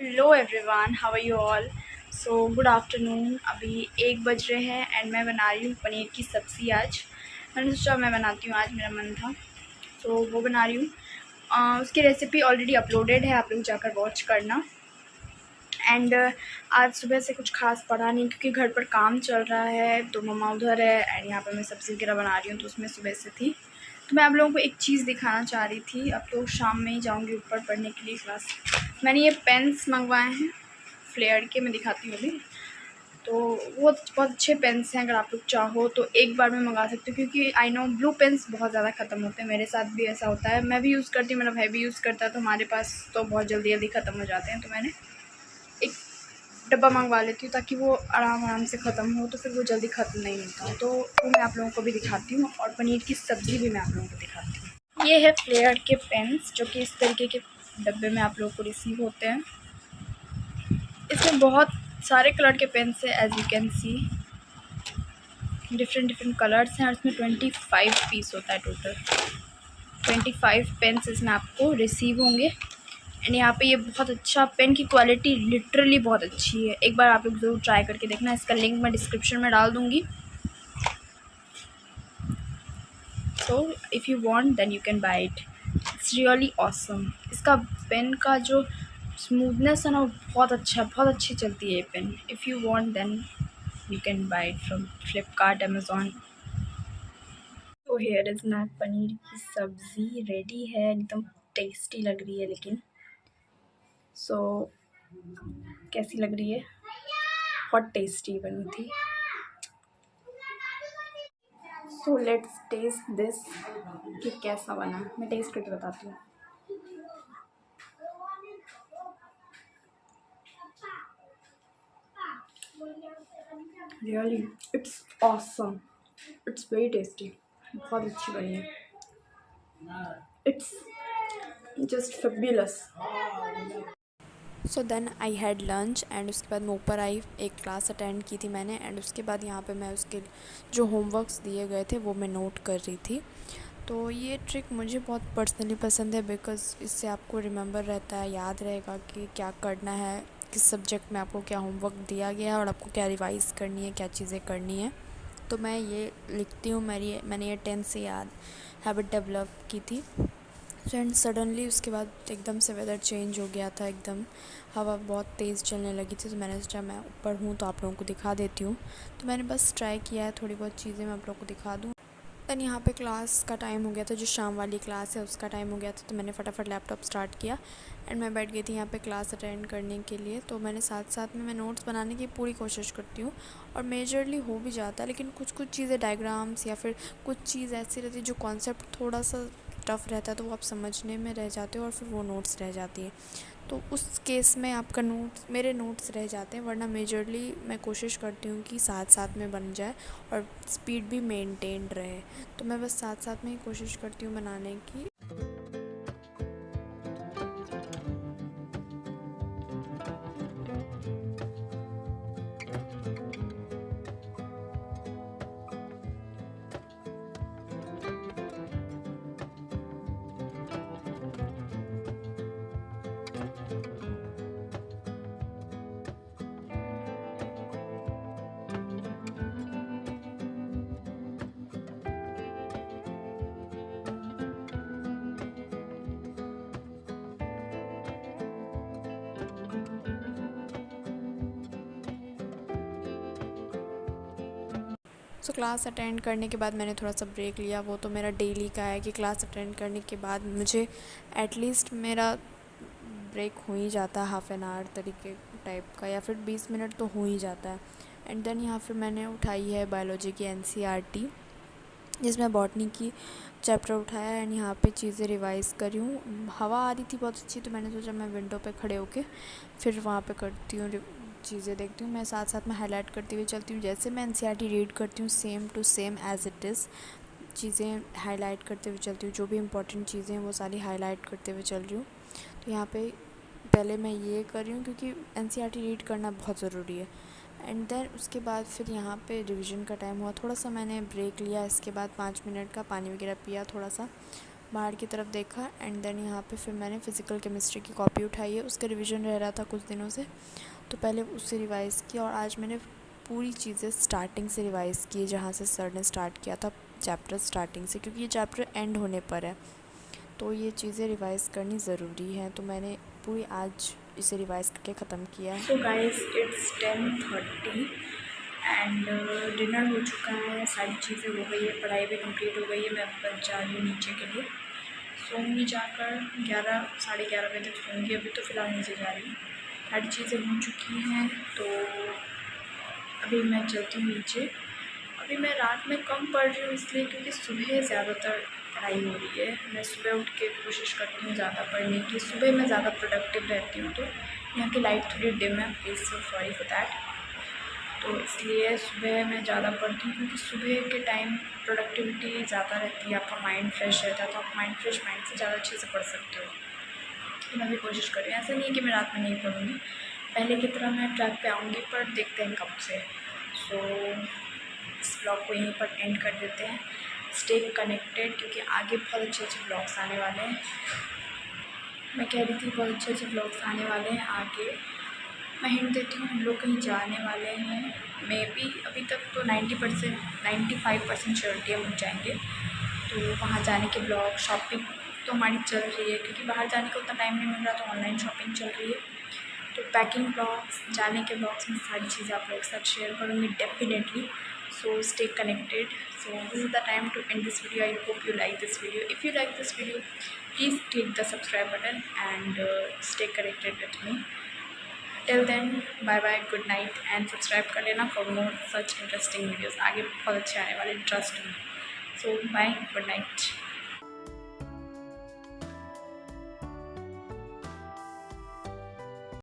Hello everyone, how are you all. So good afternoon. अभी 1 बज रहे हैं एंड मैं बना रही हूँ पनीर की सब्ज़ी। आज मैंने सोचा मैं बनाती हूँ, आज मेरा मन था तो वो बना रही हूँ। उसकी रेसिपी ऑलरेडी अपलोडेड है, आप लोग जाकर वॉच करना। एंड आज सुबह से कुछ खास पड़ा नहीं क्योंकि घर पर काम चल रहा है, तो मम्मा उधर है एंड यहाँ पर मैं सब्ज़ी वगैरह बना रही हूँ, तो उसमें सुबह से थी। तो मैं आप लोगों को एक चीज़ दिखाना चाह रही थी। अब तो शाम में ही जाऊँगी ऊपर पढ़ने के लिए क्लास। मैंने ये पेन्स मंगवाए हैं फ्लेयर के, मैं दिखाती हूँ अभी। तो वो बहुत अच्छे पेन्स हैं, अगर आप लोग चाहो तो एक बार में मंगा सकते हो, क्योंकि आई नो ब्लू पेन्स बहुत ज़्यादा ख़त्म होते हैं। मेरे साथ भी ऐसा होता है, मैं भी यूज़ करती हूँ, मेरा भाई भी यूज़ करता है, तो हमारे पास तो बहुत जल्दी जल्दी ख़त्म हो जाते हैं। तो मैंने एक डब्बा मंगवा लेती हूँ ताकि वो आराम आराम से ख़त्म हो, तो फिर वो जल्दी ख़त्म नहीं होता। तो वो मैं आप लोगों को भी दिखाती हूँ और पनीर की सब्ज़ी भी मैं आप लोगों को दिखाती हूँ। ये है फ्लेयर के पेन्स, जो कि इस तरीके के डब्बे में आप लोगों को रिसीव होते हैं। इसमें बहुत सारे कलर के पेन्स हैं, as you can see different colours हैं, और इसमें 25 पीस होता है टोटल। 25 पेन्स इसमें आपको रिसीव होंगे। एंड यहाँ पे ये बहुत अच्छा, पेन की क्वालिटी लिटरली बहुत अच्छी है। एक बार आप लोग ज़रूर ट्राई करके देखना, इसका लिंक मैं डिस्क्रिप्शन में डाल दूँगी। So if you want then you can buy it, it's really awesome. इसका पेन का जो स्मूथनेस है ना, वो बहुत अच्छा, बहुत अच्छी चलती है ये pen. If you want then you can buy it from Flipkart, Amazon. तो हेयर इज़ ना पनीर की सब्ज़ी रेडी है, एकदम टेस्टी लग रही है। लेकिन सो कैसी लग रही है? बहुत टेस्टी बनी थी। सो लेट्स टेस्ट दिस कि कैसा बना। मैं टेस्ट करके बताती हूँ। Really it's awesome, it's very tasty, बहुत अच्छी बनी है। It's just fabulous. So then I had lunch and उसके बाद मैं ऊपर आई, एक क्लास अटेंड की थी मैंने। एंड उसके बाद यहाँ पे मैं उसके जो होमवर्क्स दिए गए थे वो मैं नोट कर रही थी। तो ये ट्रिक मुझे बहुत पर्सनली पसंद है, बिकॉज़ इससे आपको रिमेंबर रहता है, याद रहेगा कि क्या करना है, किस सब्जेक्ट में आपको क्या होमवर्क दिया गया है और आपको क्या रिवाइज़ करनी है, क्या चीज़ें करनी है। तो मैं ये लिखती हूँ, मैंने ये 10 से याद हैबिट डेवलप की थी। एंड सडनली उसके बाद एकदम से वेदर चेंज हो गया था, एकदम हवा बहुत तेज़ चलने लगी थी। तो मैंने सोचा मैं ऊपर हूँ तो आप लोगों को दिखा देती हूँ। तो मैंने बस ट्राई किया है, थोड़ी बहुत चीज़ें मैं आप लोगों को दिखा दूँ। दैन यहाँ पे क्लास का टाइम हो गया था, जो शाम वाली क्लास है उसका टाइम हो गया था। तो मैंने फटाफट लैपटॉप स्टार्ट किया एंड मैं बैठ गई थी यहाँ पे क्लास अटेंड करने के लिए। तो मैंने साथ साथ में मैं नोट्स बनाने की पूरी कोशिश करती हूँ और मेजरली हो भी जाता है, लेकिन कुछ कुछ चीज़ें डायग्राम्स या फिर कुछ चीज़ ऐसी रहती है जो कॉन्सेप्ट थोड़ा सा टफ़ रहता है, तो वो आप समझने में रह जाते हो और फिर वो नोट्स रह जाती है। तो उस केस में आपका नोट्स, मेरे नोट्स रह जाते हैं, वरना मेजरली मैं कोशिश करती हूँ कि साथ साथ में बन जाए और स्पीड भी मेंटेन्ड रहे। तो मैं बस साथ साथ में ही कोशिश करती हूँ बनाने की। सो क्लास अटेंड करने के बाद मैंने थोड़ा सा ब्रेक लिया। वो तो मेरा डेली का है कि क्लास अटेंड करने के बाद मुझे एटलीस्ट मेरा ब्रेक हो ही जाता है, हाफ़ एन आवर तरीके टाइप का, या फिर 20 मिनट तो हो ही जाता है। एंड देन यहाँ फिर मैंने उठाई है बायोलॉजी की एनसीईआरटी, जिसमें बॉटनी की चैप्टर उठाया है एंड यहाँ पे चीज़ें रिवाइज़ करी हूँ। हवा आ रही थी बहुत अच्छी, तो मैंने सोचा मैं विंडो पे खड़े होके फिर वहाँ पे करती हूँ, चीज़ें देखती हूँ। मैं साथ साथ में हाईलाइट करती हुई चलती हूँ, जैसे मैं एनसीईआरटी रीड करती हूँ same to same as it is चीज़ें हाईलाइट करते हुए चलती हूँ। जो भी इम्पोर्टेंट चीज़ें हैं वो सारी हाईलाइट करते हुए चल रही हूँ। तो यहाँ पे पहले मैं ये कर रही हूँ क्योंकि एनसीईआरटी रीड करना बहुत ज़रूरी है। एंड देन उसके बाद फिर यहाँ पे रिवीजन का टाइम हुआ, थोड़ा सा मैंने ब्रेक लिया। इसके बाद 5 मिनट का पानी वगैरह पिया थोड़ा सा, बाहर की तरफ देखा एंड देन यहाँ पे फिर मैंने फ़िज़िकल केमिस्ट्री की कॉपी उठाई है। उसका रिवीजन रह रहा था कुछ दिनों से, तो पहले उससे रिवाइज़ किया और आज मैंने पूरी चीज़ें स्टार्टिंग से रिवाइज़ की जहाँ से सर ने स्टार्ट किया था चैप्टर स्टार्टिंग से, क्योंकि ये चैप्टर एंड होने पर है तो ये चीज़ें रिवाइज़ करनी ज़रूरी है। तो मैंने पूरी आज इसे रिवाइज़ करके ख़त्म किया है। So guys it's 10:30 and dinner हो चुका है, सारी चीज़ें हो गई है, पढ़ाई भी कंप्लीट हो गई है। मैं बस जा रही हूँ नीचे के लिए, सोऊंगी जाकर 11 साढ़े 11 बजे तक सोऊंगी। अभी तो फ़िलहाल नीचे जा रही हूँ, सारी चीज़ें हो चुकी हैं। तो अभी मैं चलती हूँ नीचे। अभी मैं रात में कम पढ़ रही हूँ इसलिए क्योंकि सुबह ज़्यादातर पढ़ाई हो रही है। मैं सुबह उठ के कोशिश करती हूँ ज़्यादा पढ़ने की, सुबह मैं ज़्यादा प्रोडक्टिव रहती हूँ। तो यहाँ की लाइट थोड़ी डिम है, please so sorry for that. तो इसलिए सुबह मैं ज़्यादा पढ़ती हूँ क्योंकि सुबह के टाइम प्रोडक्टिविटी ज़्यादा रहती है, आपका माइंड फ्रेश रहता है, तो आप माइंड से ज़्यादा अच्छे से पढ़ सकते हो। तो मैं भी कोशिश कर रही हूँ, ऐसा नहीं है कि मैं रात में नहीं पढ़ूँगी, पहले की तरह मैं ट्रैक पे आऊँगी, पर देखते हैं कब से। सो इस ब्लॉग को यहीं पर एंड कर देते हैं। स्टे कनेक्टेड क्योंकि आगे बहुत अच्छे अच्छे ब्लॉग्स आने वाले हैं। मैं कह रही थी बहुत अच्छे अच्छे ब्लॉग्स आने वाले हैं आगे। मैं हिंट देती हूँ, हम लोग कहीं जाने वाले हैं, मे बी अभी तक तो 95% श्योरिटी हम जाएंगे। तो वहाँ जाने के ब्लॉग, शॉपिंग तो हमारी चल रही है क्योंकि बाहर जाने का उतना टाइम नहीं मिल रहा, तो ऑनलाइन शॉपिंग चल रही है। तो पैकिंग ब्लॉग्स, जाने के ब्लॉग्स में सारी चीज़ें आप लोगों के साथ शेयर करूँगी definitely. So stay connected. So this is the time to end this video. I hope you like this video. If you like this video, please click the subscribe button and stay connected with me. Till then, bye bye, good night and subscribe कर लेना for more such interesting videos. आगे बहुत अच्छे आने वाले, trust me. So bye, good night.